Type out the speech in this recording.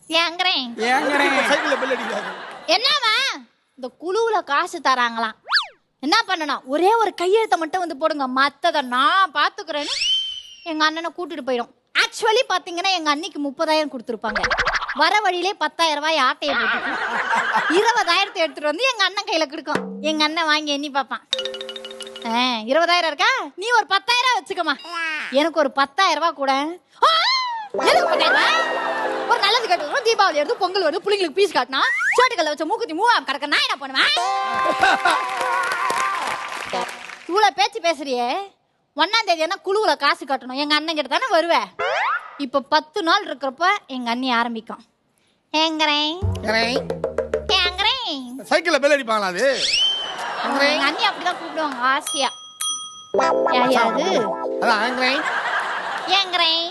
ஏங்கறேன் சைக்கிள்ல பெல் அடிக்காது. என்னவா இந்த குழுவுல காசு தராங்களாம். என்ன பண்ணணும், ஒரே ஒரு கையெழுத்தை மட்டும் வந்து போடுங்க, மத்தத நான் பாத்துக்கிறேன்னு எங்க அண்ணனை கூட்டிட்டு போயிடும். ஆக்சுவலி பாத்தீங்கன்னா எங்க அன்னைக்கு 30,000 கொடுத்துருப்பாங்க. வர வழியிலே 10,000 ரூபாய் ஆட்டையை போட்டு 20,000 எடுத்துட்டு வந்து எங்க அண்ணன் கையில கொடுக்கும். எங்க அண்ணன் வாங்கி எண்ணி பார்ப்பான். 20,000 இருக்கா, நீ ஒரு 10,000 வச்சுக்கமா, எனக்கு ஒரு 10,000 ரூபாய் கூட. ஒரு நல்லது கேட்டு தீபாவளி எடுத்து பொங்கல் வருது, பிள்ளைங்களுக்கு பீஸ் காட்டினா சோட்டுக்கல்ல வச்ச மூக்குத்தி மூவாம் கிடக்க நான் என்ன பண்ணுவேன்? இவ்வளவு பேச்சு பேசுறியே, 1ஆம் தேதி என்ன குழுவுல காசு கட்டணும், எங்க அண்ணன் கிட்ட தானே வருவேன். இப்ப 10 நாள் இருக்கிறப்ப எங்க அண்ணி ஆரம்பிக்கும். சைக்கிள்ல பெல் அடிப்பாங்களா அது? எங்க அண்ணி அப்படிதான் கூப்பிடுவாங்க ஆசையா. யாரு அதான் ஏங்கறேன்